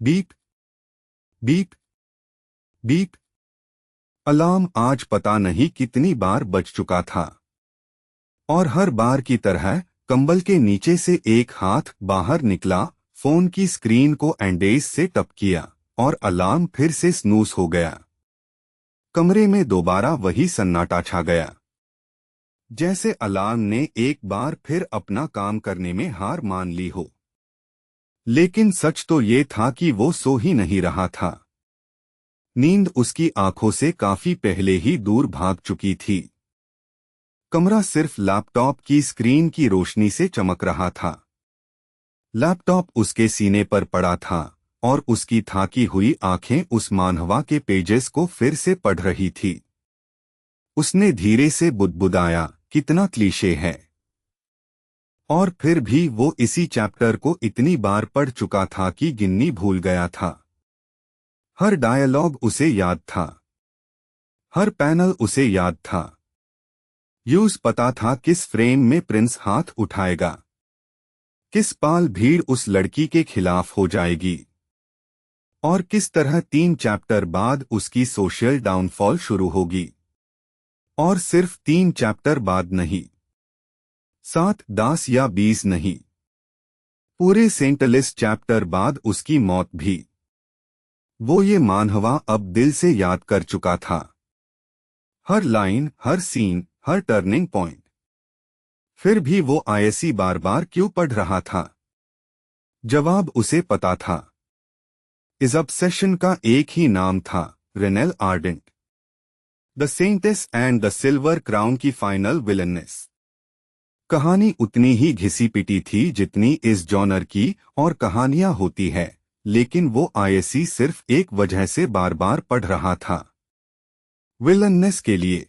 Beep beep beep. Alarm आज पता नहीं कितनी बार बज चुका था और हर बार की तरह कंबल के नीचे से एक हाथ बाहर निकला, फोन की स्क्रीन को एंडेज से टप किया और अलार्म फिर से स्नूज हो गया। कमरे में दोबारा वही सन्नाटा छा गया, जैसे अलार्म ने एक बार फिर अपना काम करने में हार मान ली हो। लेकिन सच तो ये था कि वो सो ही नहीं रहा था। नींद उसकी आंखों से काफी पहले ही दूर भाग चुकी थी। कमरा सिर्फ लैपटॉप की स्क्रीन की रोशनी से चमक रहा था। लैपटॉप उसके सीने पर पड़ा था और उसकी थाकी हुई आंखें उस मानहवा के पेजेस को फिर से पढ़ रही थी। उसने धीरे से बुदबुदाया, कितना क्लीशे है। और फिर भी वो इसी चैप्टर को इतनी बार पढ़ चुका था कि गिननी भूल गया था। हर डायलॉग उसे याद था, हर पैनल उसे याद था। यूज पता था किस फ्रेम में प्रिंस हाथ उठाएगा, किस पाल भीड़ उस लड़की के खिलाफ हो जाएगी और किस तरह 3 चैप्टर बाद उसकी सोशल डाउनफॉल शुरू होगी। और सिर्फ 3 चैप्टर बाद नहीं, 7, 10 या 20 नहीं, पूरे 47 चैप्टर बाद उसकी मौत भी। वो ये मानहवा अब दिल से याद कर चुका था, हर लाइन, हर सीन, हर टर्निंग पॉइंट। फिर भी वो आयसी बार बार क्यों पढ़ रहा था? जवाब उसे पता था। इस ऑब्सेशन का एक ही नाम था, Renel Ardent. The saintess and the silver crown की फाइनल विलनेस। कहानी उतनी ही घिसी पिटी थी जितनी इस जॉनर की और कहानियां होती है, लेकिन वो आयसी सिर्फ एक वजह से बार बार पढ़ रहा था, विलनेस के लिए।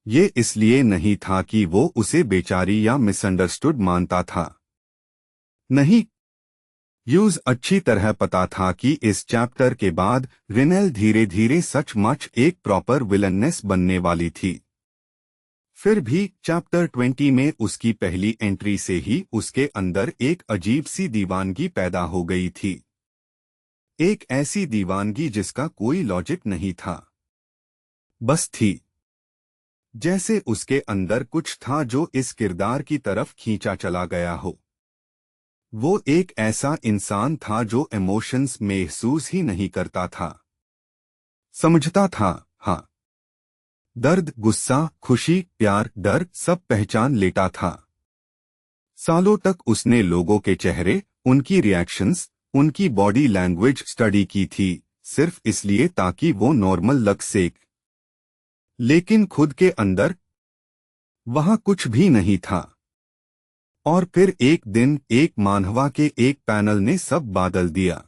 ये इसलिए नहीं था कि वो उसे बेचारी या मिसअंडरस्टूड मानता था। नहीं, यूज अच्छी तरह पता था कि इस चैप्टर के बाद रेनेल धीरे धीरे सचमुच एक प्रॉपर विलनेस बनने वाली थी। फिर भी चैप्टर 20 में उसकी पहली एंट्री से ही उसके अंदर एक अजीब सी दीवानगी पैदा हो गई थी। एक ऐसी दीवानगी जिसका कोई लॉजिक नहीं था, बस थी। जैसे उसके अंदर कुछ था जो इस किरदार की तरफ खींचा चला गया हो। वो एक ऐसा इंसान था जो इमोशंस महसूस ही नहीं करता था। समझता था, हाँ, दर्द, गुस्सा, खुशी, प्यार, डर सब पहचान लेता था। सालों तक उसने लोगों के चेहरे, उनकी रिएक्शंस, उनकी बॉडी लैंग्वेज स्टडी की थी, सिर्फ इसलिए ताकि वो नॉर्मल लग सके। लेकिन खुद के अंदर वहां कुछ भी नहीं था। और फिर एक दिन एक मानहवा के एक पैनल ने सब बदल दिया।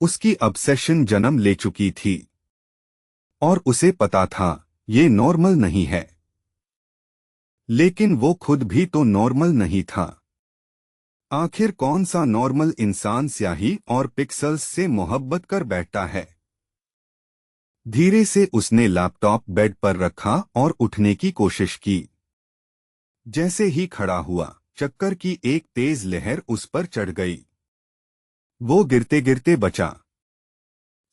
उसकी ऑब्सेशन जन्म ले चुकी थी और उसे पता था ये नॉर्मल नहीं है। लेकिन वो खुद भी तो नॉर्मल नहीं था। आखिर कौन सा नॉर्मल इंसान स्याही और पिक्सेल्स से मोहब्बत कर बैठता है? धीरे से उसने लैपटॉप बेड पर रखा और उठने की कोशिश की। जैसे ही खड़ा हुआ, चक्कर की एक तेज लहर उस पर चढ़ गई। वो गिरते गिरते बचा।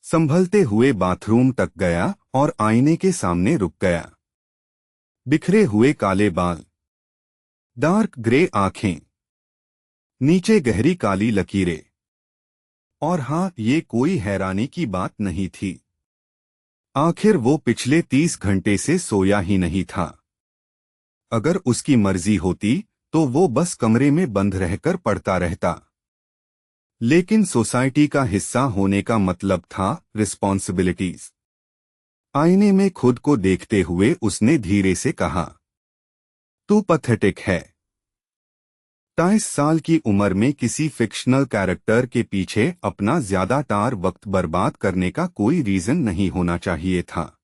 संभलते हुए बाथरूम तक गया और आईने के सामने रुक गया। बिखरे हुए काले बाल, डार्क ग्रे आंखें, नीचे गहरी काली लकीरें। और हाँ, ये कोई हैरानी की बात नहीं थी। आखिर वो पिछले 30 घंटे से सोया ही नहीं था। अगर उसकी मर्जी होती तो वो बस कमरे में बंद रहकर पढ़ता रहता। लेकिन सोसाइटी का हिस्सा होने का मतलब था रिस्पॉन्सिबिलिटीज। आईने में खुद को देखते हुए उसने धीरे से कहा, तू पैथेटिक है। 23 साल की उम्र में किसी फिक्शनल कैरेक्टर के पीछे अपना ज्यादातर वक्त बर्बाद करने का कोई रीजन नहीं होना चाहिए था।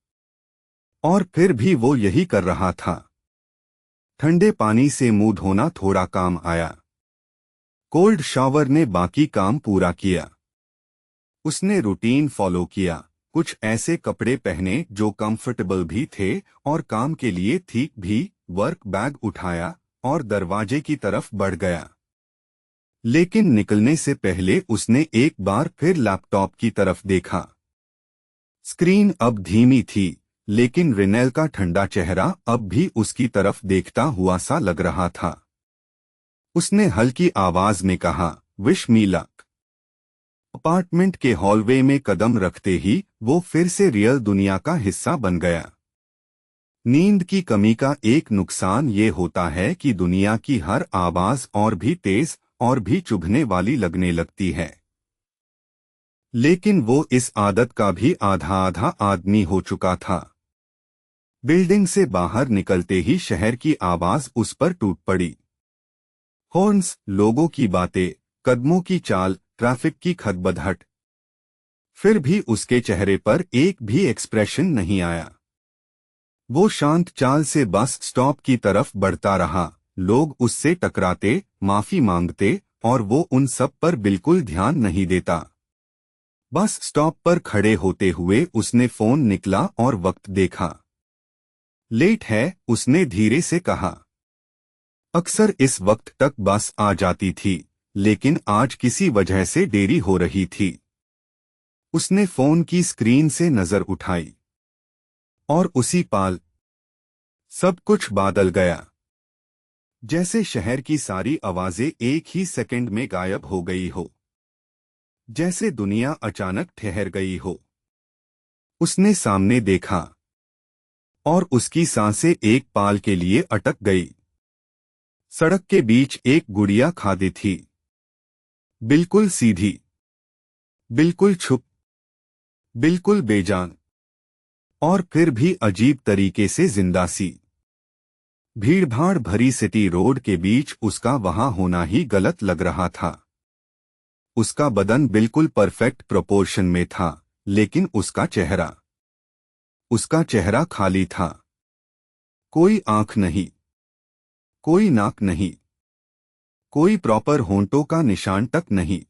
और फिर भी वो यही कर रहा था। ठंडे पानी से मुंह धोना थोड़ा काम आया। कोल्ड शावर ने बाकी काम पूरा किया। उसने रूटीन फॉलो किया, कुछ ऐसे कपड़े पहने जो कंफर्टेबल भी थे और काम के लिए ठीक भी। वर्क बैग उठाया और दरवाजे की तरफ बढ़ गया। लेकिन निकलने से पहले उसने एक बार फिर लैपटॉप की तरफ देखा। स्क्रीन अब धीमी थी, लेकिन रिनेल का ठंडा चेहरा अब भी उसकी तरफ देखता हुआ सा लग रहा था। उसने हल्की आवाज में कहा, विश मी लक। अपार्टमेंट के हॉलवे में कदम रखते ही वो फिर से रियल दुनिया का हिस्सा बन गया। नींद की कमी का एक नुकसान ये होता है कि दुनिया की हर आवाज और भी तेज और भी चुभने वाली लगने लगती है। लेकिन वो इस आदत का भी आधा आधा आदमी हो चुका था। बिल्डिंग से बाहर निकलते ही शहर की आवाज उस पर टूट पड़ी। हॉर्न्स, लोगों की बातें, कदमों की चाल, ट्रैफिक की खदबदहट। फिर भी उसके चेहरे पर एक भी एक्सप्रेशन नहीं आया। वो शांत चाल से बस स्टॉप की तरफ बढ़ता रहा। लोग उससे टकराते, माफी मांगते, और वो उन सब पर बिल्कुल ध्यान नहीं देता। बस स्टॉप पर खड़े होते हुए उसने फोन निकला और वक्त देखा। लेट है, उसने धीरे से कहा। अक्सर इस वक्त तक बस आ जाती थी, लेकिन आज किसी वजह से देरी हो रही थी। उसने फोन की स्क्रीन से नजर उठाई और उसी पाल सब कुछ बादल गया। जैसे शहर की सारी आवाजें एक ही सेकंड में गायब हो गई हो। जैसे दुनिया अचानक ठहर गई हो। उसने सामने देखा और उसकी सांसें एक पाल के लिए अटक गई। सड़क के बीच एक गुड़िया खड़ी थी। बिल्कुल सीधी, बिल्कुल चुप, बिल्कुल बेजान, और फिर भी अजीब तरीके से जिंदा सी। भीड़भाड़ भरी सिटी रोड के बीच उसका वहां होना ही गलत लग रहा था। उसका बदन बिल्कुल परफेक्ट प्रोपोर्शन में था, लेकिन उसका चेहरा खाली था। कोई आंख नहीं, कोई नाक नहीं, कोई प्रॉपर होंठों का निशान तक नहीं।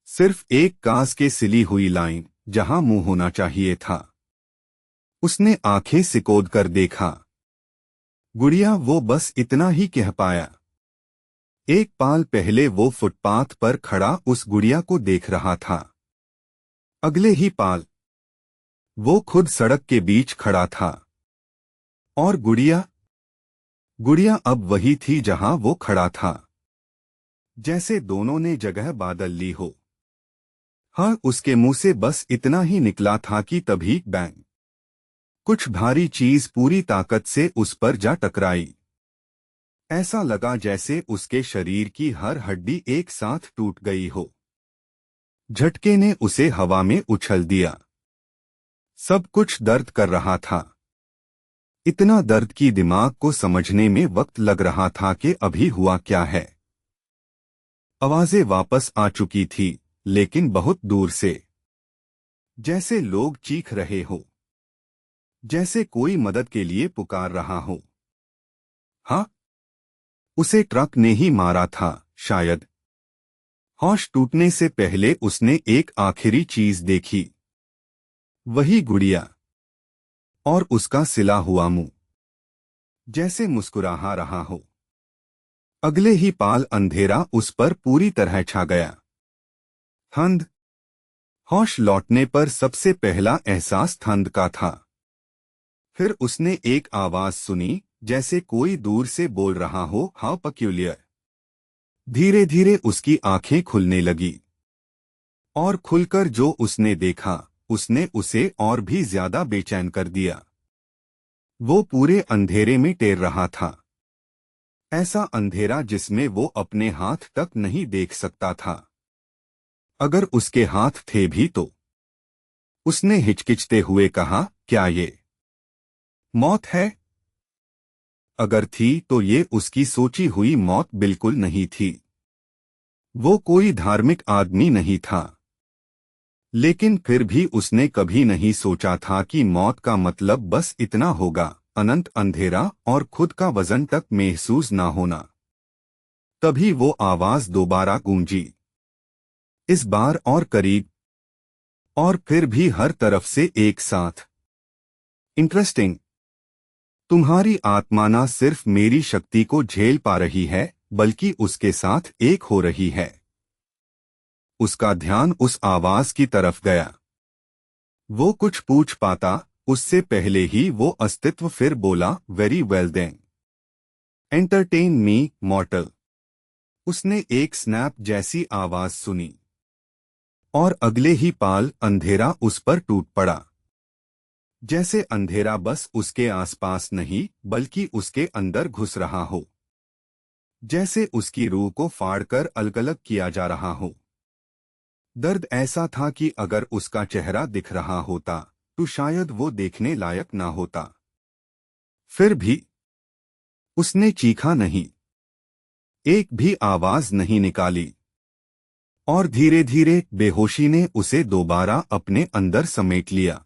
सिर्फ एक कांच के सिली हुई लाइन, जहां मुंह होना चाहिए था। उसने आंखें सिकोड़ कर देखा। गुड़िया, वो बस इतना ही कह पाया। एक पाल पहले वो फुटपाथ पर खड़ा उस गुड़िया को देख रहा था। अगले ही पाल वो खुद सड़क के बीच खड़ा था। और गुड़िया अब वही थी जहां वो खड़ा था। जैसे दोनों ने जगह बदल ली हो। हाँ, उसके मुंह से बस इतना ही निकला था कि तभी बैंग, कुछ भारी चीज पूरी ताकत से उस पर जा टकराई। ऐसा लगा जैसे उसके शरीर की हर हड्डी एक साथ टूट गई हो। झटके ने उसे हवा में उछल दिया। सब कुछ दर्द कर रहा था। इतना दर्द कि दिमाग को समझने में वक्त लग रहा था कि अभी हुआ क्या है। आवाजें वापस आ चुकी थी, लेकिन बहुत दूर से। जैसे लोग चीख रहे हो, जैसे कोई मदद के लिए पुकार रहा हो। हाँ, उसे ट्रक ने ही मारा था शायद। होश टूटने से पहले उसने एक आखिरी चीज देखी। वही गुड़िया और उसका सिला हुआ मुंह, जैसे मुस्कुरा रहा हो। अगले ही पाल अंधेरा उस पर पूरी तरह छा गया। ठंड। होश लौटने पर सबसे पहला एहसास ठंड का था। फिर उसने एक आवाज सुनी, जैसे कोई दूर से बोल रहा हो, हाउ पेक्यूलियर। धीरे धीरे उसकी आंखें खुलने लगी। और खुलकर जो उसने देखा, उसने उसे और भी ज्यादा बेचैन कर दिया। वो पूरे अंधेरे में तैर रहा था। ऐसा अंधेरा जिसमें वो अपने हाथ तक नहीं देख सकता था। अगर उसके हाथ थे भी तो। उसने हिचकिचते हुए कहा, क्या ये मौत है? अगर थी तो ये उसकी सोची हुई मौत बिल्कुल नहीं थी। वो कोई धार्मिक आदमी नहीं था। लेकिन फिर भी उसने कभी नहीं सोचा था कि मौत का मतलब बस इतना होगा, अनंत अंधेरा और खुद का वजन तक महसूस ना होना। तभी वो आवाज दोबारा गूंजी। इस बार और करीब, और फिर भी हर तरफ से एक साथ। इंटरेस्टिंग। तुम्हारी आत्मा ना सिर्फ मेरी शक्ति को झेल पा रही है, बल्कि उसके साथ एक हो रही है। उसका ध्यान उस आवाज की तरफ गया। वो कुछ पूछ पाता उससे पहले ही वो अस्तित्व फिर बोला, very well then, entertain me mortal. उसने एक स्नैप जैसी आवाज सुनी और अगले ही पाल अंधेरा उस पर टूट पड़ा। जैसे अंधेरा बस उसके आसपास नहीं बल्कि उसके अंदर घुस रहा हो, जैसे उसकी रूह को फाड़कर अलग-अलग किया जा रहा हो। दर्द ऐसा था कि अगर उसका चेहरा दिख रहा होता तो शायद वो देखने लायक ना होता। फिर भी उसने चीखा नहीं, एक भी आवाज नहीं निकाली, और धीरे धीरे बेहोशी ने उसे दोबारा अपने अंदर समेट लिया।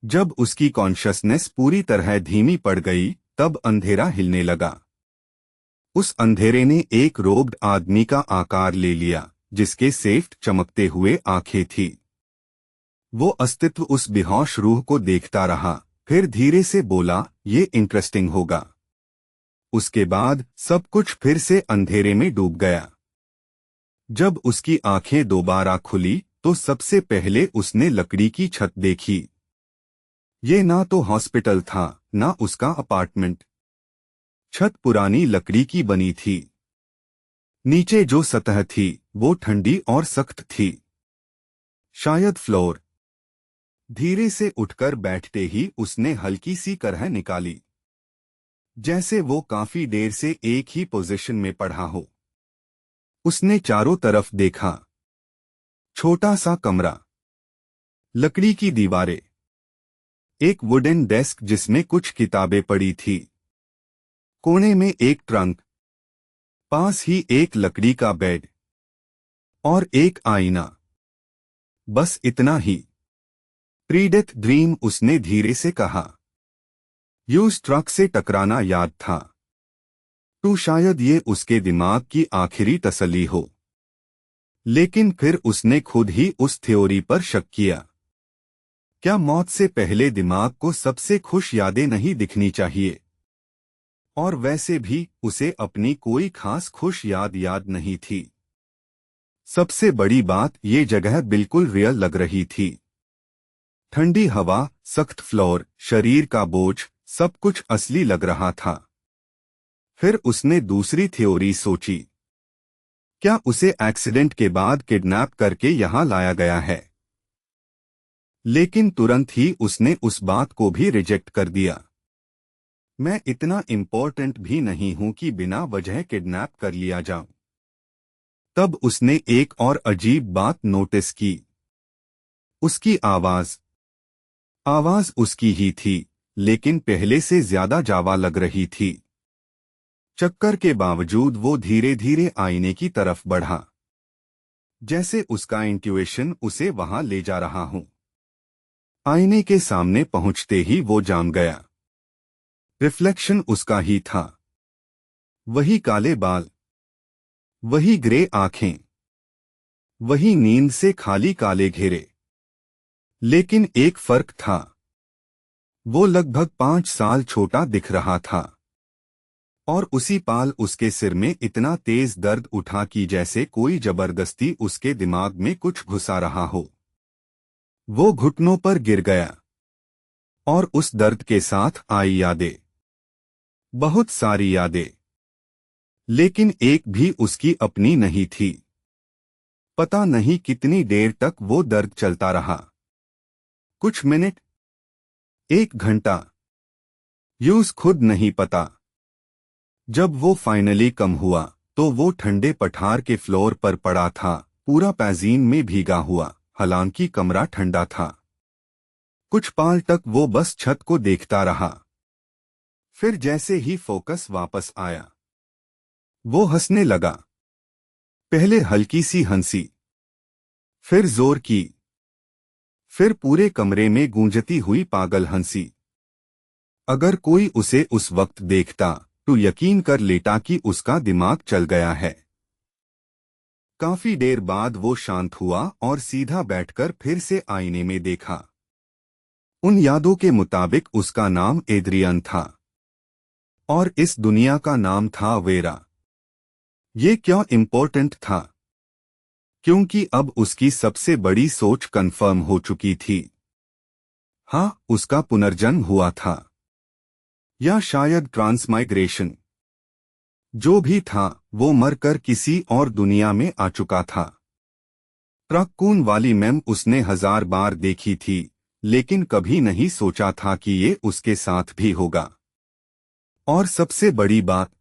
जब उसकी कॉन्शसनेस पूरी तरह धीमी पड़ गई तब अंधेरा हिलने लगा। उस अंधेरे ने एक रोब्ड आदमी का आकार ले लिया जिसके सेफ्ट चमकते हुए आंखें थी। वो अस्तित्व उस बेहोश रूह को देखता रहा, फिर धीरे से बोला, ये इंटरेस्टिंग होगा। उसके बाद सब कुछ फिर से अंधेरे में डूब गया। जब उसकी आंखें दोबारा खुली तो सबसे पहले उसने लकड़ी की छत देखी। ये ना तो हॉस्पिटल था ना उसका अपार्टमेंट। छत पुरानी लकड़ी की बनी थी। नीचे जो सतह थी वो ठंडी और सख्त थी, शायद फ्लोर। धीरे से उठकर बैठते ही उसने हल्की सी करह निकाली, जैसे वो काफी देर से एक ही पोजीशन में पड़ा हो। उसने चारों तरफ देखा। छोटा सा कमरा, लकड़ी की दीवारें, एक वुडन डेस्क जिसमें कुछ किताबें पड़ी थी, कोने में एक ट्रंक, पास ही एक लकड़ी का बेड और एक आईना। बस इतना ही। प्री-डेथ ड्रीम, उसने धीरे से कहा। यूज ट्रक से टकराना याद था तो शायद ये उसके दिमाग की आखिरी तसल्ली हो। लेकिन फिर उसने खुद ही उस थ्योरी पर शक किया। क्या मौत से पहले दिमाग को सबसे खुश यादें नहीं दिखनी चाहिए? और वैसे भी उसे अपनी कोई खास खुश याद नहीं थी। सबसे बड़ी बात, ये जगह बिल्कुल रियल लग रही थी। ठंडी हवा, सख्त फ्लोर, शरीर का बोझ, सब कुछ असली लग रहा था। फिर उसने दूसरी थ्योरी सोची। क्या उसे एक्सीडेंट के बाद किडनैप करके यहां लाया गया है? लेकिन तुरंत ही उसने उस बात को भी रिजेक्ट कर दिया। मैं इतना इम्पोर्टेंट भी नहीं हूं कि बिना वजह किडनैप कर लिया जाऊं। तब उसने एक और अजीब बात नोटिस की। उसकी आवाज उसकी ही थी, लेकिन पहले से ज्यादा जावा लग रही थी। चक्कर के बावजूद वो धीरे धीरे आईने की तरफ बढ़ा, जैसे उसका इंट्यूएशन उसे वहां ले जा रहा हो। आईने के सामने पहुंचते ही वो जाम गया। रिफ्लेक्शन उसका ही था। वही काले बाल, वही ग्रे आंखें, वही नींद से खाली काले घेरे। लेकिन एक फर्क था, वो लगभग 5 साल छोटा दिख रहा था। और उसी पाल उसके सिर में इतना तेज दर्द उठा कि जैसे कोई जबरदस्ती उसके दिमाग में कुछ घुसा रहा हो। वो घुटनों पर गिर गया और उस दर्द के साथ आई यादें, बहुत सारी यादें। लेकिन एक भी उसकी अपनी नहीं थी। पता नहीं कितनी देर तक वो दर्द चलता रहा। कुछ मिनट, 1 घंटा, यूज खुद नहीं पता। जब वो फाइनली कम हुआ तो वो ठंडे पठार के फ्लोर पर पड़ा था, पूरा पैजीन में भीगा हुआ। हालांकि कमरा ठंडा था। कुछ पाल तक वो बस छत को देखता रहा। फिर जैसे ही फोकस वापस आया, वो हंसने लगा। पहले हल्की सी हंसी, फिर जोर की, फिर पूरे कमरे में गूंजती हुई पागल हंसी। अगर कोई उसे उस वक्त देखता तो यकीन कर लेता कि उसका दिमाग चल गया है। काफी देर बाद वो शांत हुआ और सीधा बैठकर फिर से आईने में देखा। उन यादों के मुताबिक उसका नाम एड्रियन था और इस दुनिया का नाम था वेरा। ये क्यों इम्पोर्टेंट था? क्योंकि अब उसकी सबसे बड़ी सोच कंफर्म हो चुकी थी। हाँ, उसका पुनर्जन्म हुआ था, या शायद ट्रांसमाइग्रेशन। जो भी था, वो मरकर किसी और दुनिया में आ चुका था। ट्रकून वाली मैम उसने 1000 बार देखी थी, लेकिन कभी नहीं सोचा था कि ये उसके साथ भी होगा। और सबसे बड़ी बात,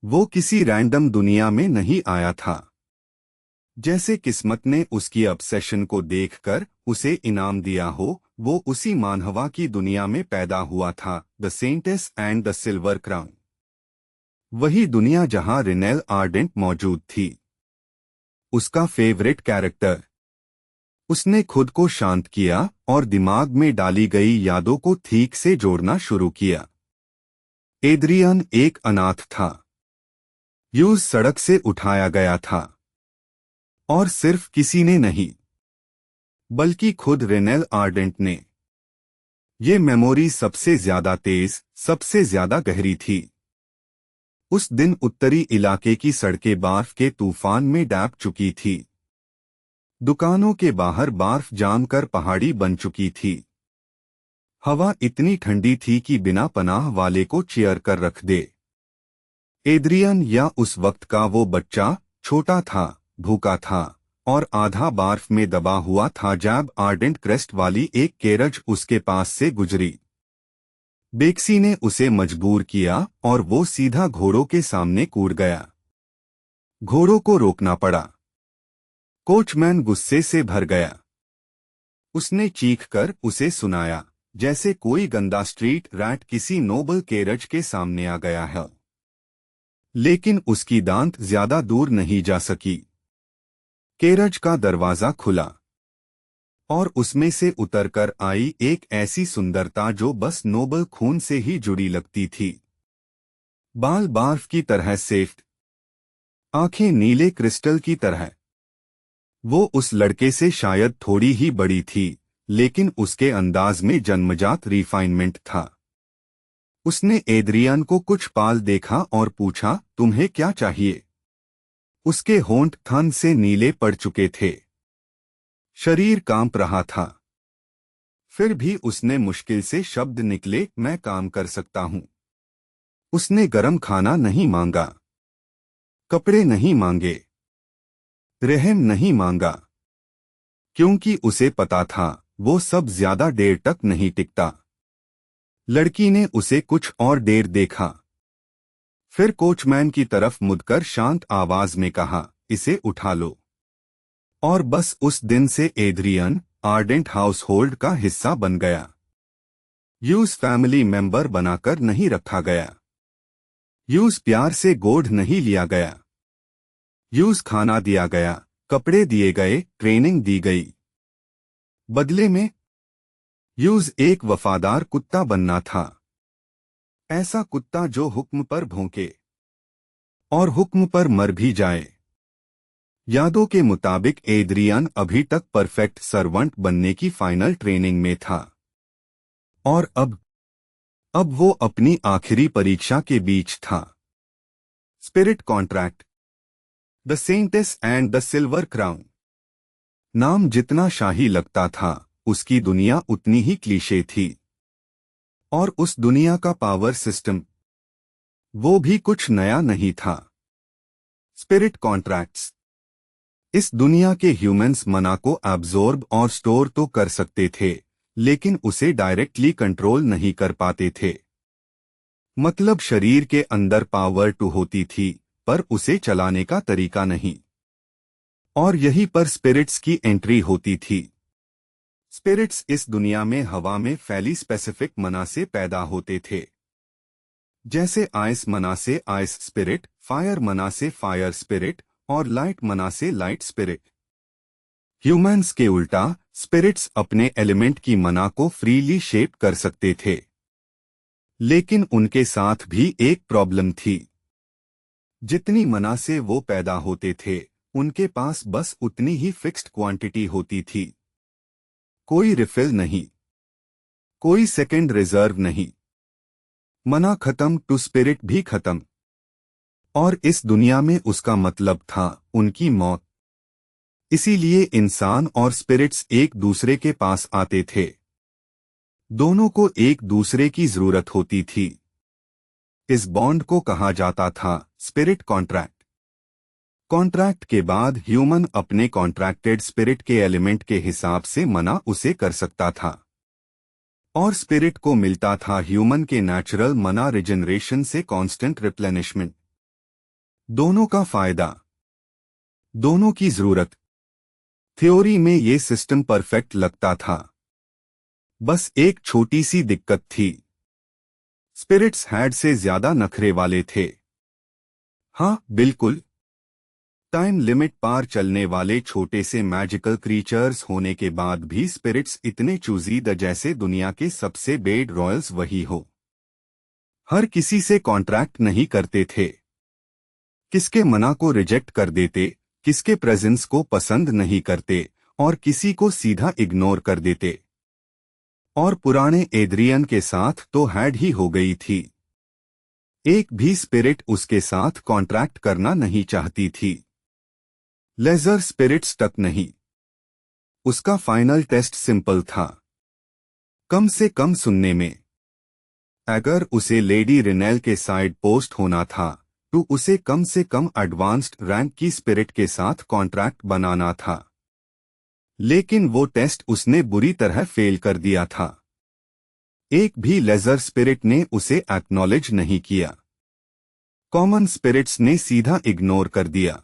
वो किसी रैंडम दुनिया में नहीं आया था। जैसे किस्मत ने उसकी ऑब्सेशन को देखकर उसे इनाम दिया हो, वो उसी मानहवा की दुनिया में पैदा हुआ था, the saintess and the silver crown. वही दुनिया जहां रिनेल आर्डेंट मौजूद थी, उसका फेवरेट कैरेक्टर। उसने खुद को शांत किया और दिमाग में डाली गई यादों को ठीक से जोड़ना शुरू किया। एड्रियन एक अनाथ था। यूज सड़क से उठाया गया था। और सिर्फ किसी ने नहीं, बल्कि खुद रेनेल आर्डेंट ने। ये मेमोरी सबसे ज्यादा तेज, सबसे ज्यादा गहरी थी। उस दिन उत्तरी इलाके की सड़कें बर्फ के तूफान में डूब चुकी थी। दुकानों के बाहर बर्फ जामकर पहाड़ी बन चुकी थी। हवा इतनी ठंडी थी कि बिना पनाह वाले को चियर कर रख दे। एड्रियन या उस वक्त का वो बच्चा छोटा था, भूखा था और आधा बर्फ में दबा हुआ था जब आर्डेंट क्रेस्ट वाली एक कैरेज उसके पास से गुजरी। बेक्सी ने उसे मजबूर किया और वो सीधा घोड़ों के सामने कूद गया। घोड़ों को रोकना पड़ा। कोचमैन गुस्से से भर गया। उसने चीखकर उसे सुनाया, जैसे कोई गंदा स्ट्रीट रैट किसी नोबल कैरेज के सामने आ गया है। लेकिन उसकी दांत ज्यादा दूर नहीं जा सकी। कैरेज का दरवाजा खुला और उसमें से उतरकर आई एक ऐसी सुंदरता जो बस नोबल खून से ही जुड़ी लगती थी। बाल बर्फ की तरह सेफ्ट, आंखें नीले क्रिस्टल की तरह। वो उस लड़के से शायद थोड़ी ही बड़ी थी, लेकिन उसके अंदाज में जन्मजात रिफाइनमेंट था। उसने एड्रियन को कुछ पाल देखा और पूछा, तुम्हें क्या चाहिए? उसके होंठ ठंड से नीले पड़ चुके थे। शरीर कांप रहा था। फिर भी उसने मुश्किल से शब्द निकले, मैं काम कर सकता हूं। उसने गरम खाना नहीं मांगा, कपड़े नहीं मांगे, रहम नहीं मांगा, क्योंकि उसे पता था वो सब ज्यादा देर तक नहीं टिकता। लड़की ने उसे कुछ और देर देखा, फिर कोचमैन की तरफ मुड़कर शांत आवाज में कहा, इसे उठा लो। और बस उस दिन से एड्रियन आर्डेंट हाउस होल्ड का हिस्सा बन गया। यूज फैमिली मेंबर बनाकर नहीं रखा गया। यूज प्यार से गोद नहीं लिया गया। यूज खाना दिया गया, कपड़े दिए गए, ट्रेनिंग दी गई। बदले में यूज एक वफादार कुत्ता बनना था। ऐसा कुत्ता जो हुक्म पर भौंके और हुक्म पर मर भी जाए। यादों के मुताबिक एड्रियन अभी तक परफेक्ट सर्वेंट बनने की फाइनल ट्रेनिंग में था। और अब वो अपनी आखिरी परीक्षा के बीच था। Spirit contract, the saintess and the silver crown. नाम जितना शाही लगता था, उसकी दुनिया उतनी ही क्लीशे थी। और उस दुनिया का पावर सिस्टम, वो भी कुछ नया नहीं था। Spirit contracts. इस दुनिया के ह्यूमंस मना को एब्जॉर्ब और स्टोर तो कर सकते थे, लेकिन उसे डायरेक्टली कंट्रोल नहीं कर पाते थे। मतलब शरीर के अंदर पावर टू होती थी, पर उसे चलाने का तरीका नहीं। और यहीं पर स्पिरिट्स की एंट्री होती थी। स्पिरिट्स इस दुनिया में हवा में फैली स्पेसिफिक मना से पैदा होते थे। जैसे आइस मना से आइस स्पिरिट, फायर मना से फायर स्पिरिट और लाइट मना से लाइट स्पिरिट। ह्यूमंस के उल्टा, स्पिरिट्स अपने एलिमेंट की मना को फ्रीली शेप कर सकते थे। लेकिन उनके साथ भी एक प्रॉब्लम थी। जितनी मना से वो पैदा होते थे, उनके पास बस उतनी ही फिक्स्ड क्वांटिटी होती थी। कोई रिफिल नहीं, कोई सेकंड रिजर्व नहीं। मना खत्म टू स्पिरिट भी खत्म। और इस दुनिया में उसका मतलब था उनकी मौत। इसीलिए इंसान और स्पिरिट्स एक दूसरे के पास आते थे। दोनों को एक दूसरे की जरूरत होती थी। इस बॉन्ड को कहा जाता था स्पिरिट कॉन्ट्रैक्ट। कॉन्ट्रैक्ट के बाद ह्यूमन अपने कॉन्ट्रैक्टेड स्पिरिट के एलिमेंट के हिसाब से मना उसे कर सकता था, और स्पिरिट को मिलता था ह्यूमन के नेचुरल मना रिजनरेशन से कांस्टेंट रिप्लेनिशमेंट। दोनों का फायदा, दोनों की जरूरत। थ्योरी में ये सिस्टम परफेक्ट लगता था। बस एक छोटी सी दिक्कत थी, स्पिरिट्स हैड से ज्यादा नखरे वाले थे। हाँ बिल्कुल, टाइम लिमिट पार चलने वाले छोटे से मैजिकल क्रीचर्स होने के बाद भी स्पिरिट्स इतने चूजीद जैसे दुनिया के सबसे बेड रॉयल्स वही हो। हर किसी से कॉन्ट्रैक्ट नहीं करते थे, किसके मना को रिजेक्ट कर देते, किसके प्रेजेंस को पसंद नहीं करते और किसी को सीधा इग्नोर कर देते। और पुराने एड्रियन के साथ तो हैड ही हो गई थी। एक भी स्पिरिट उसके साथ कॉन्ट्रैक्ट करना नहीं चाहती थी। लेजर स्पिरिट्स तक नहीं। उसका फाइनल टेस्ट सिंपल था, कम से कम सुनने में। अगर उसे लेडी रिनेल के साइड पोस्ट होना था तो उसे कम से कम एडवांस्ड रैंक की स्पिरिट के साथ कॉन्ट्रैक्ट बनाना था। लेकिन वो टेस्ट उसने बुरी तरह फेल कर दिया था। एक भी लेजर स्पिरिट ने उसे एक्नॉलेज नहीं किया। कॉमन स्पिरिट्स ने सीधा इग्नोर कर दिया।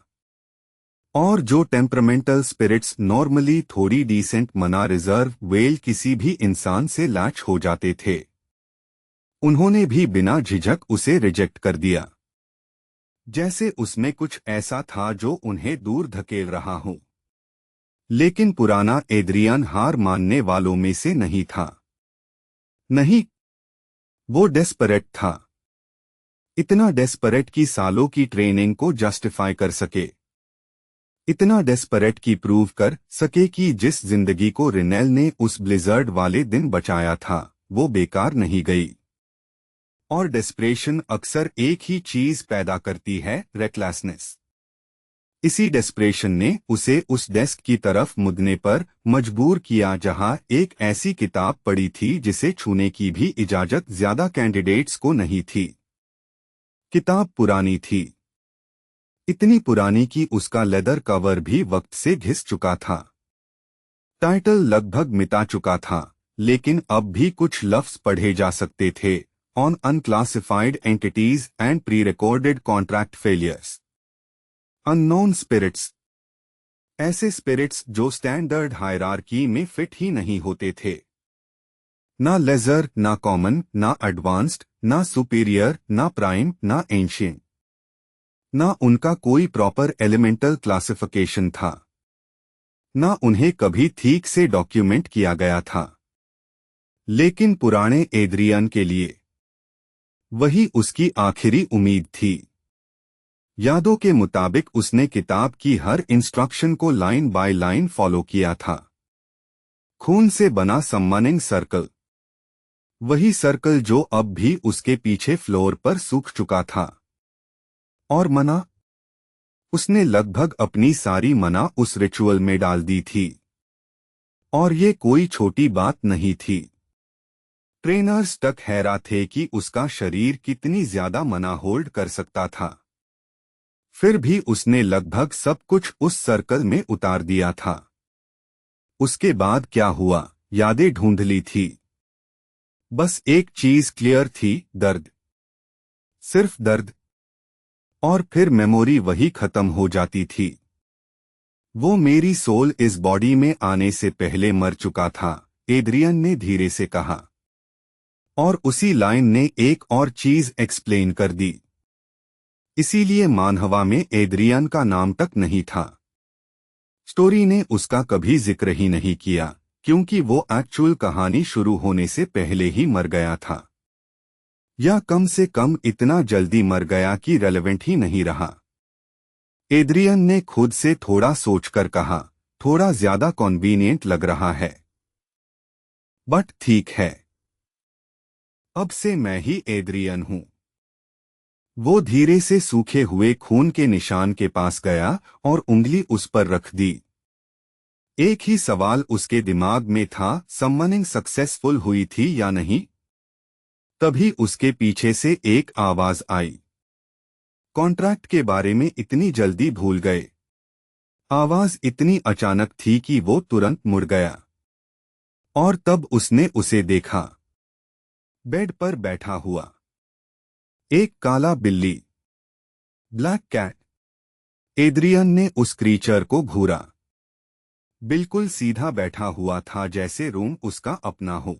और जो टेम्परामेंटल स्पिरिट्स नॉर्मली थोड़ी डिसेंट मना रिजर्व वेल किसी भी इंसान से लैच हो जाते थे, उन्होंने भी बिना झिझक उसे रिजेक्ट कर दिया, जैसे उसमें कुछ ऐसा था जो उन्हें दूर धकेल रहा हो। लेकिन पुराना एड्रियन हार मानने वालों में से नहीं था। नहीं, वो डेस्परेट था। इतना डेस्परेट कि सालों की ट्रेनिंग को जस्टिफाई कर सके। इतना डेस्परेट की प्रूव कर सके कि जिस जिंदगी को रिनेल ने उस ब्लिजर्ड वाले दिन बचाया था वो बेकार नहीं गई। और डेस्परेशन अक्सर एक ही चीज पैदा करती है, रेकलेसनेस। इसी डेस्परेशन ने उसे उस डेस्क की तरफ मुड़ने पर मजबूर किया जहां एक ऐसी किताब पड़ी थी जिसे छूने की भी इजाजत ज्यादा कैंडिडेट्स को नहीं थी। किताब पुरानी थी, इतनी पुरानी कि उसका लेदर कवर भी वक्त से घिस चुका था। टाइटल लगभग मिटा चुका था, लेकिन अब भी कुछ लफ्ज पढ़े जा सकते थे, on unclassified entities and pre recorded contract failures. Unknown spirits, ऐसे स्पिरिट्स जो स्टैंडर्ड हायरार्की में फिट ही नहीं होते थे। ना लेजर, ना कॉमन, ना एडवांस्ड, ना सुपीरियर, ना प्राइम, ना एंशियंट। ना उनका कोई प्रॉपर एलिमेंटल क्लासिफिकेशन था, ना उन्हें कभी ठीक से डॉक्यूमेंट किया गया था। लेकिन पुराने एड्रियन के लिए वही उसकी आखिरी उम्मीद थी। यादों के मुताबिक उसने किताब की हर इंस्ट्रक्शन को लाइन बाय लाइन फॉलो किया था। खून से बना सम्मानिंग सर्कल, वही सर्कल जो अब भी उसके पीछे फ्लोर पर सूख चुका था। और मना, उसने लगभग अपनी सारी मना उस रिचुअल में डाल दी थी। और ये कोई छोटी बात नहीं थी। ट्रेनर्स तक हैरान थे कि उसका शरीर कितनी ज्यादा मना होल्ड कर सकता था। फिर भी उसने लगभग सब कुछ उस सर्कल में उतार दिया था। उसके बाद क्या हुआ, यादें ढूंढ ली थी। बस एक चीज क्लियर थी, दर्द, सिर्फ दर्द। और फिर मेमोरी वही खत्म हो जाती थी। वो मेरी सोल इस बॉडी में आने से पहले मर चुका था, एड्रियन ने धीरे से कहा। और उसी लाइन ने एक और चीज एक्सप्लेन कर दी। इसीलिए मानहवा में एड्रियन का नाम तक नहीं था। स्टोरी ने उसका कभी जिक्र ही नहीं किया, क्योंकि वो एक्चुअल कहानी शुरू होने से पहले ही मर गया था। या कम से कम इतना जल्दी मर गया कि रेलेवेंट ही नहीं रहा। एड्रियन ने खुद से थोड़ा सोचकर कहा, थोड़ा ज्यादा कॉन्वीनियंट लग रहा है। बट ठीक है, अब से मैं ही एड्रियन हूं। वो धीरे से सूखे हुए खून के निशान के पास गया और उंगली उस पर रख दी। एक ही सवाल उसके दिमाग में था, समनिंग सक्सेसफुल हुई थी या नहीं। तभी उसके पीछे से एक आवाज आई, कॉन्ट्रैक्ट के बारे में इतनी जल्दी भूल गए। आवाज इतनी अचानक थी कि वो तुरंत मुड़ गया और तब उसने उसे देखा, बेड पर बैठा हुआ एक काला बिल्ली, ब्लैक कैट। एड्रियन ने उस क्रीचर को घूरा। बिल्कुल सीधा बैठा हुआ था, जैसे रूम उसका अपना हो।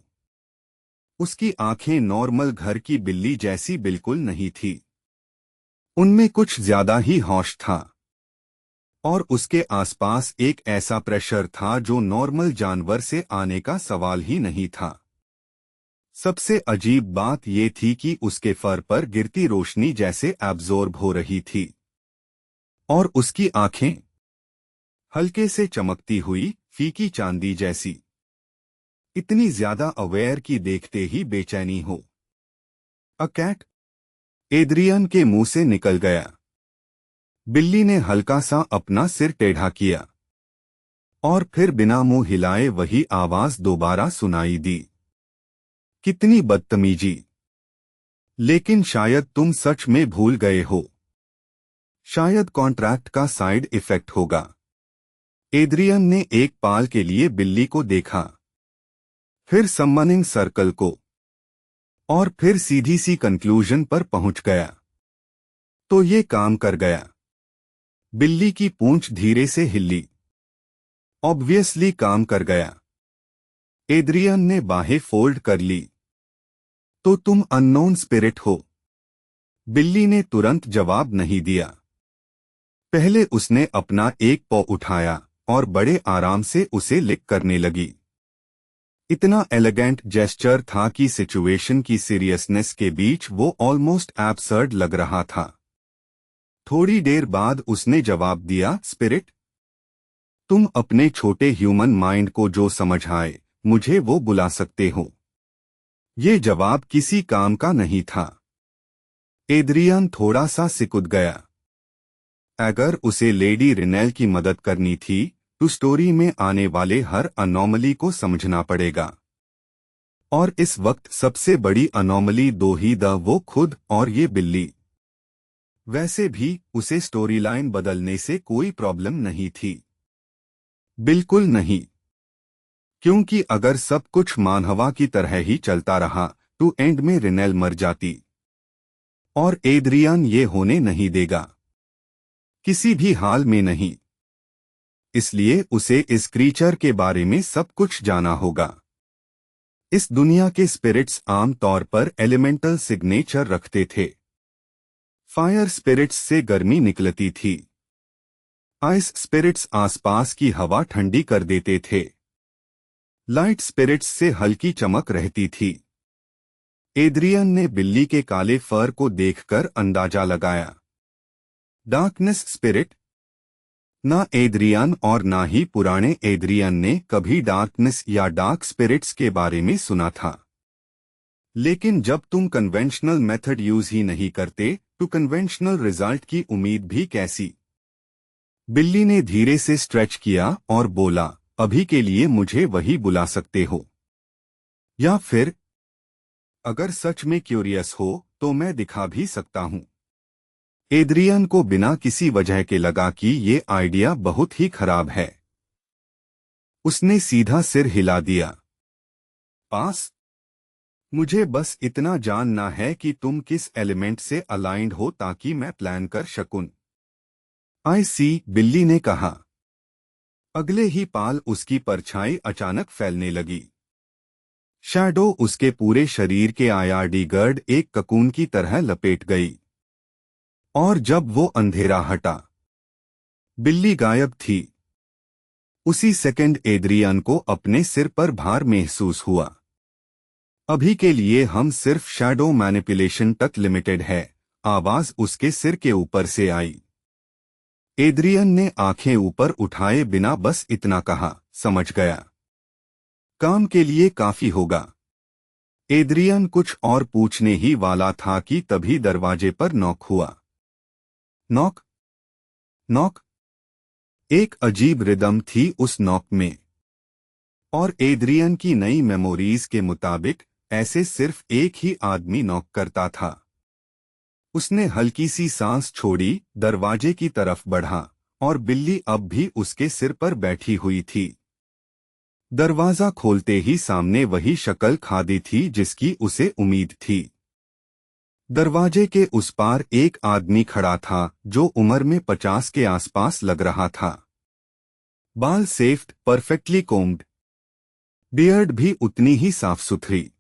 उसकी आंखें नॉर्मल घर की बिल्ली जैसी बिल्कुल नहीं थी, उनमें कुछ ज्यादा ही होश था। और उसके आसपास एक ऐसा प्रेशर था जो नॉर्मल जानवर से आने का सवाल ही नहीं था। सबसे अजीब बात यह थी कि उसके फर पर गिरती रोशनी जैसे एब्जॉर्ब हो रही थी और उसकी आंखें हल्के से चमकती हुई फीकी चांदी जैसी, इतनी ज्यादा अवेयर कि देखते ही बेचैनी हो। अ कैट, एड्रियन के मुंह से निकल गया। बिल्ली ने हल्का सा अपना सिर टेढ़ा किया और फिर बिना मुंह हिलाए वही आवाज दोबारा सुनाई दी, कितनी बदतमीजी, लेकिन शायद तुम सच में भूल गए हो। शायद कॉन्ट्रैक्ट का साइड इफेक्ट होगा। एड्रियन ने एक पाल के लिए बिल्ली को देखा, फिर समनिंग सर्कल को, और फिर सीधी सी कंक्लूजन पर पहुंच गया। तो ये काम कर गया। बिल्ली की पूंछ धीरे से हिली। ऑब्वियसली काम कर गया। एड्रियन ने बाहें फोल्ड कर ली। तो तुम अननोन स्पिरिट हो? बिल्ली ने तुरंत जवाब नहीं दिया। पहले उसने अपना एक पॉ उठाया और बड़े आराम से उसे लिक करने लगी। इतना एलिगेंट जेस्चर था कि सिचुएशन की सीरियसनेस के बीच वो ऑलमोस्ट एब्सर्ड लग रहा था। थोड़ी देर बाद उसने जवाब दिया, स्पिरिट, तुम अपने छोटे ह्यूमन माइंड को जो समझ आए मुझे वो बुला सकते हो। ये जवाब किसी काम का नहीं था। एड्रियन थोड़ा सा सिकुड़ गया। अगर उसे लेडी रिनेल की मदद करनी थी तो स्टोरी में आने वाले हर अनोमली को समझना पड़ेगा। और इस वक्त सबसे बड़ी अनोमली दो ही वो खुद और ये बिल्ली। वैसे भी उसे स्टोरी लाइन बदलने से कोई प्रॉब्लम नहीं थी, बिल्कुल नहीं, क्योंकि अगर सब कुछ मानहवा की तरह ही चलता रहा तो एंड में रिनेल मर जाती और एड्रियन ये होने नहीं देगा, किसी भी हाल में नहीं। इसलिए उसे इस क्रीचर के बारे में सब कुछ जाना होगा। इस दुनिया के स्पिरिट्स आम तौर पर एलिमेंटल सिग्नेचर रखते थे। फायर स्पिरिट्स से गर्मी निकलती थी, आइस स्पिरिट्स आसपास की हवा ठंडी कर देते थे, लाइट स्पिरिट्स से हल्की चमक रहती थी। एड्रियन ने बिल्ली के काले फर को देखकर अंदाजा लगाया, डार्कनेस स्पिरिट। ना एड्रियन और ना ही पुराने एड्रियन ने कभी डार्कनेस या डार्क स्पिरिट्स के बारे में सुना था। लेकिन जब तुम कन्वेंशनल मेथड यूज ही नहीं करते तो कन्वेंशनल रिजल्ट की उम्मीद भी कैसी। बिल्ली ने धीरे से स्ट्रेच किया और बोला, अभी के लिए मुझे वही बुला सकते हो, या फिर अगर सच में क्यूरियस हो तो मैं दिखा भी सकता हूं। एड्रियन को बिना किसी वजह के लगा कि ये आइडिया बहुत ही खराब है। उसने सीधा सिर हिला दिया, पास। मुझे बस इतना जानना है कि तुम किस एलिमेंट से अलाइंड हो ताकि मैं प्लान कर सकूं। आई सी, बिल्ली ने कहा। अगले ही पाल उसकी परछाई अचानक फैलने लगी। शैडो उसके पूरे शरीर के आयार्डी गर्ड एक ककून की तरह लपेट गई। और जब वो अंधेरा हटा, बिल्ली गायब थी। उसी सेकंड एड्रियन को अपने सिर पर भार महसूस हुआ। अभी के लिए हम सिर्फ शैडो मैनिपुलेशन तक लिमिटेड है, आवाज उसके सिर के ऊपर से आई। एड्रियन ने आंखें ऊपर उठाए बिना बस इतना कहा, समझ गया। काम के लिए काफी होगा। एद्रियन कुछ और पूछने ही वाला था कि तभी दरवाजे पर नॉक हुआ। Knock, knock. एक अजीब रिदम थी उस नॉक में, और एद्रियन की नई मेमोरीज के मुताबिक ऐसे सिर्फ एक ही आदमी नॉक करता था। उसने हल्की सी सांस छोड़ी, दरवाजे की तरफ बढ़ा, और बिल्ली अब भी उसके सिर पर बैठी हुई थी। दरवाजा खोलते ही सामने वही शक्ल खादी थी जिसकी उसे उम्मीद थी। दरवाजे के उस पार एक आदमी खड़ा था जो उम्र में 50 के आसपास लग रहा था। बाल सेफ्ड, परफेक्टली कोम्ड, बियर्ड भी उतनी ही साफ सुथरी,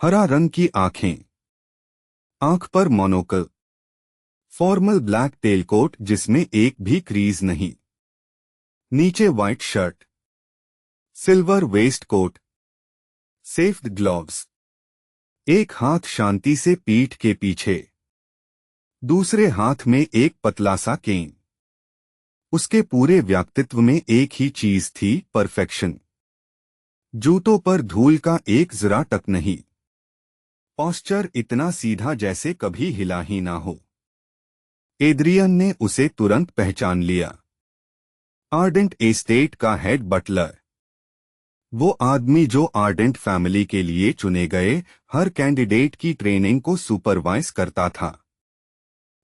हरा रंग की आंखें, आंख पर मोनोकल, फॉर्मल ब्लैक टेलकोट जिसमें एक भी क्रीज नहीं, नीचे white shirt, silver waistcoat, सेफ्ड ग्लोव्स, एक हाथ शांति से पीठ के पीछे, दूसरे हाथ में एक पतला सा केन। उसके पूरे व्यक्तित्व में एक ही चीज थी, परफेक्शन। जूतों पर धूल का एक जरा टक नहीं, पॉस्चर इतना सीधा जैसे कभी हिला ही ना हो। एद्रियन ने उसे तुरंत पहचान लिया। आर्डेंट एस्टेट का हेड बटलर, वो आदमी जो आर्डेंट फैमिली के लिए चुने गए हर कैंडिडेट की ट्रेनिंग को सुपरवाइज करता था।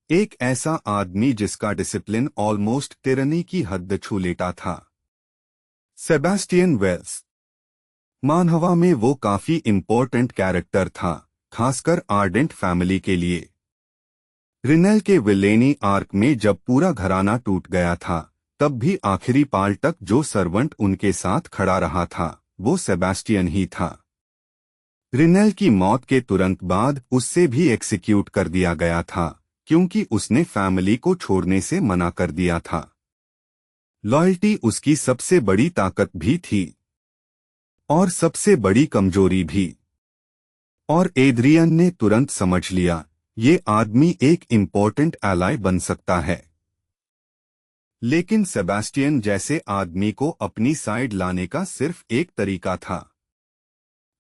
एक ऐसा आदमी जिसका डिसिप्लिन ऑलमोस्ट टिरनी की हद छू लेता था। Sebastian Wales. मानहवा में वो काफी इम्पोर्टेंट कैरेक्टर था, खासकर आर्डेंट फैमिली के लिए। रिनेल के विलेनी आर्क में जब पूरा घराना टूट गया था, तब भी आखिरी पाल तक जो सर्वेंट उनके साथ खड़ा रहा था वो सेबेस्टियन ही था। रिनेल की मौत के तुरंत बाद उससे भी एक्सिक्यूट कर दिया गया था क्योंकि उसने फैमिली को छोड़ने से मना कर दिया था। लॉयल्टी उसकी सबसे बड़ी ताकत भी थी और सबसे बड़ी कमजोरी भी। और एद्रियन ने तुरंत समझ लिया, ये आदमी एक इम्पोर्टेंट एलाय बन सकता है। लेकिन सेबेस्टियन जैसे आदमी को अपनी साइड लाने का सिर्फ एक तरीका था,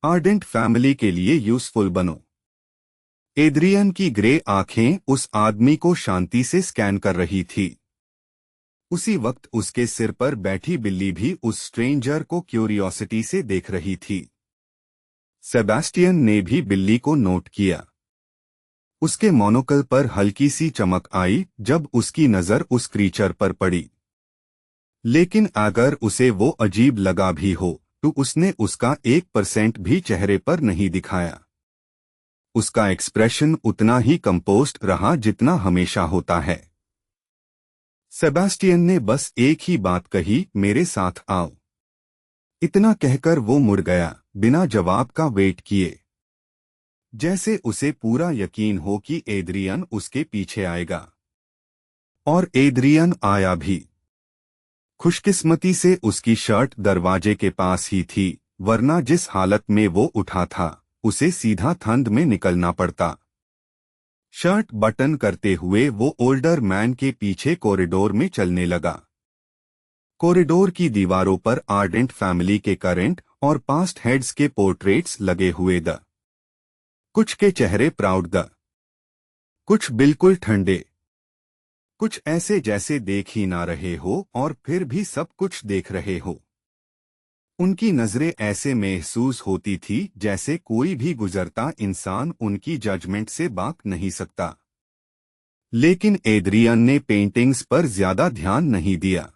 आर्डेंट फैमिली के लिए यूजफुल बनो। एद्रियन की ग्रे आंखें उस आदमी को शांति से स्कैन कर रही थी। उसी वक्त उसके सिर पर बैठी बिल्ली भी उस स्ट्रेंजर को क्यूरियोसिटी से देख रही थी। सेबेस्टियन ने भी बिल्ली को नोट किया। उसके मोनोकल पर हल्की सी चमक आई जब उसकी नजर उस क्रीचर पर पड़ी। लेकिन अगर उसे वो अजीब लगा भी हो तो उसने उसका 1% भी चेहरे पर नहीं दिखाया। उसका एक्सप्रेशन उतना ही कंपोस्ट रहा जितना हमेशा होता है। सेबेस्टियन ने बस एक ही बात कही, मेरे साथ आओ। इतना कहकर वो मुड़ गया, बिना जवाब का वेट किए, जैसे उसे पूरा यकीन हो कि एद्रियन उसके पीछे आएगा। और एद्रियन आया भी। खुशकिस्मती से उसकी शर्ट दरवाजे के पास ही थी, वरना जिस हालत में वो उठा था उसे सीधा ठंड में निकलना पड़ता। शर्ट बटन करते हुए वो ओल्डर मैन के पीछे कॉरिडोर में चलने लगा। कॉरिडोर की दीवारों पर आर्डेंट फैमिली के करंट और पास्ट हेड्स के पोर्ट्रेट्स लगे हुए द। कुछ के चेहरे प्राउड द, कुछ बिल्कुल ठंडे, कुछ ऐसे जैसे देख ही ना रहे हो और फिर भी सब कुछ देख रहे हो। उनकी नजरें ऐसे महसूस होती थी जैसे कोई भी गुजरता इंसान उनकी जजमेंट से बाक नहीं सकता। लेकिन एद्रियन ने पेंटिंग्स पर ज्यादा ध्यान नहीं दिया।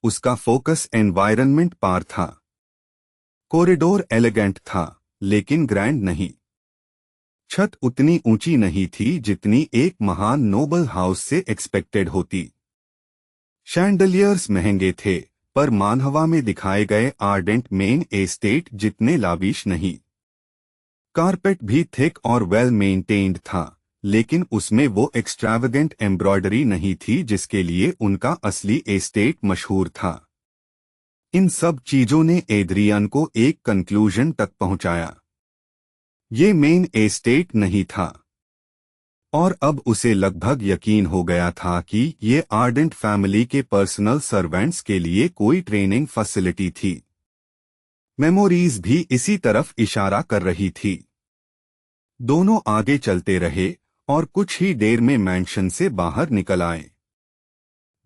उसका फोकस एनवायरनमेंट पर था। कॉरिडोर एलिगेंट था लेकिन ग्रैंड नहीं। छत उतनी ऊंची नहीं थी जितनी एक महान नोबल हाउस से एक्सपेक्टेड होती। शैंडलियर्स महंगे थे पर मानहवा में दिखाए गए आर्डेंट मेन एस्टेट जितने लाविश नहीं। कारपेट भी थिक और वेल मेंटेन्ड था, लेकिन उसमें वो एक्स्ट्रावेगेंट एम्ब्रॉयडरी नहीं थी जिसके लिए उनका असली एस्टेट मशहूर था। इन सब चीजों ने एद्रियन को एक कंक्लूजन तक पहुंचाया, ये मेन एस्टेट नहीं था। और अब उसे लगभग यकीन हो गया था कि ये आर्डेंट फैमिली के पर्सनल सर्वेंट्स के लिए कोई ट्रेनिंग फैसिलिटी थी। मेमोरीज भी इसी तरफ इशारा कर रही थी। दोनों आगे चलते रहे और कुछ ही देर में मैंशन से बाहर निकल आए।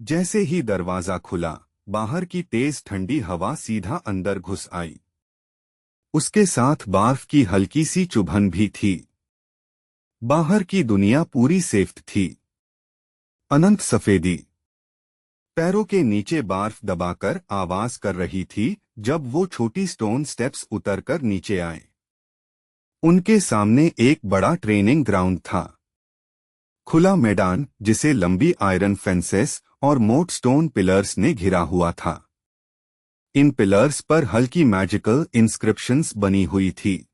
जैसे ही दरवाजा खुला, बाहर की तेज ठंडी हवा सीधा अंदर घुस आई। उसके साथ बर्फ की हल्की सी चुभन भी थी। बाहर की दुनिया पूरी सेफ थी। अनंत सफेदी पैरों के नीचे बर्फ दबाकर आवाज कर रही थी जब वो छोटी स्टोन स्टेप्स उतरकर नीचे आए। उनके सामने एक बड़ा ट्रेनिंग ग्राउंड था। खुला मैदान जिसे लंबी आयरन फेंसेस और मोट स्टोन पिलर्स ने घिरा हुआ था। इन पिलर्स पर हल्की मैजिकल इंस्क्रिप्शंस बनी हुई थी।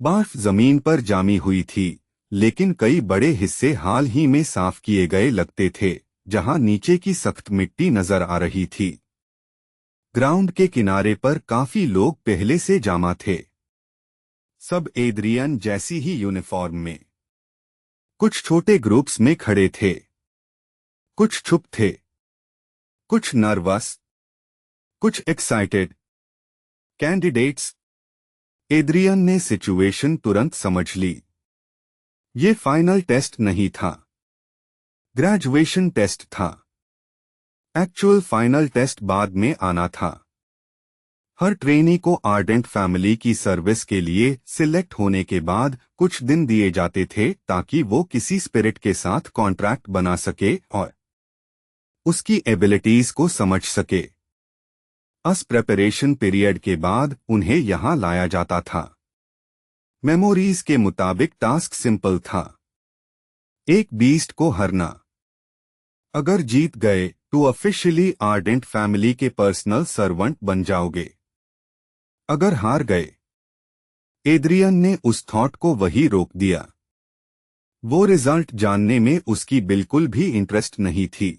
बर्फ जमीन पर जामी हुई थी, लेकिन कई बड़े हिस्से हाल ही में साफ किए गए लगते थे, जहां नीचे की सख्त मिट्टी नजर आ रही थी। ग्राउंड के किनारे पर काफी लोग पहले से जमा थे। सब एड्रियन जैसी ही यूनिफॉर्म में। कुछ छोटे ग्रुप्स में खड़े थे, कुछ चुप थे, कुछ नर्वस, कुछ एक्साइटेड। कैंडिडेट्स। एड्रियन ने सिचुएशन तुरंत समझ ली। ये फाइनल टेस्ट नहीं था, ग्रेजुएशन टेस्ट था। एक्चुअल फाइनल टेस्ट बाद में आना था। हर ट्रेनी को आर्डेंट फैमिली की सर्विस के लिए सिलेक्ट होने के बाद कुछ दिन दिए जाते थे ताकि वो किसी स्पिरिट के साथ कॉन्ट्रैक्ट बना सके और उसकी एबिलिटीज को समझ सके। इस प्रेपरेशन पीरियड के बाद उन्हें यहां लाया जाता था। मेमोरीज के मुताबिक टास्क सिंपल था। एक बीस्ट को हरना। अगर जीत गए तो ऑफिशियली आर्डेंट फैमिली के पर्सनल सर्वेंट बन जाओगे। अगर हार गए। एड्रियन ने उस थॉट को वही रोक दिया। वो रिजल्ट जानने में उसकी बिल्कुल भी इंटरेस्ट नहीं थी।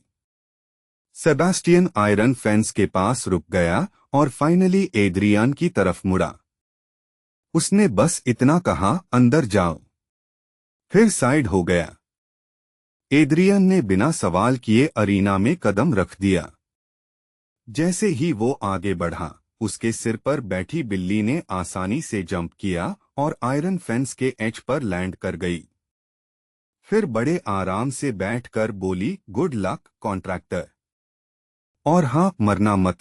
सेबास्टियन आयरन फेंस के पास रुक गया और फाइनली एड्रियन की तरफ मुड़ा। उसने बस इतना कहा, अंदर जाओ। फिर साइड हो गया। एड्रियन ने बिना सवाल किए अरीना में कदम रख दिया। जैसे ही वो आगे बढ़ा, उसके सिर पर बैठी बिल्ली ने आसानी से जंप किया और आयरन फेंस के एज पर लैंड कर गई। फिर बड़े आराम से बैठकर बोली, गुड लक कॉन्ट्रैक्टर। और हाँ, मरना मत।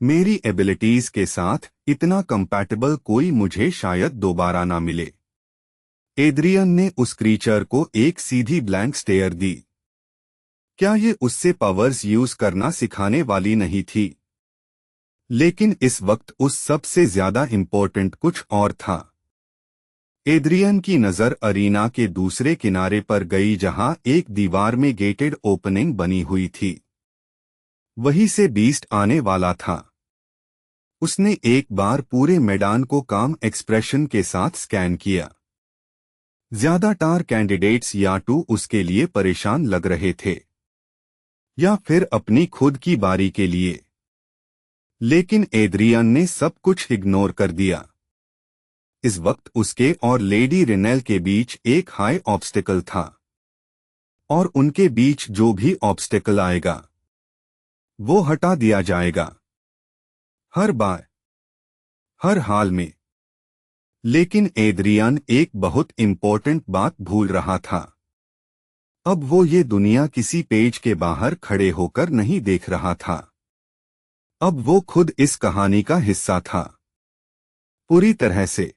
मेरी एबिलिटीज के साथ इतना कंपैटिबल कोई मुझे शायद दोबारा ना मिले। एड्रियन ने उस क्रीचर को एक सीधी ब्लैंक स्टेयर दी। क्या ये उससे पावर्स यूज करना सिखाने वाली नहीं थी? लेकिन इस वक्त उस सबसे ज्यादा इंपॉर्टेंट कुछ और था। एड्रियन की नजर अरीना के दूसरे किनारे पर गई जहां एक दीवार में गेटेड ओपनिंग बनी हुई थी। वहीं से बीस्ट आने वाला था। उसने एक बार पूरे मैदान को काम एक्सप्रेशन के साथ स्कैन किया। ज्यादातर कैंडिडेट्स या तो उसके लिए परेशान लग रहे थे या फिर अपनी खुद की बारी के लिए। लेकिन एड्रियन ने सब कुछ इग्नोर कर दिया। इस वक्त उसके और लेडी रिनेल के बीच एक हाई ऑब्स्टिकल था, और उनके बीच जो भी ऑब्स्टिकल आएगा वो हटा दिया जाएगा। हर बार, हर हाल में। लेकिन एड्रियन एक बहुत इंपॉर्टेंट बात भूल रहा था। अब वो ये दुनिया किसी पेज के बाहर खड़े होकर नहीं देख रहा था। अब वो खुद इस कहानी का हिस्सा था, पूरी तरह से।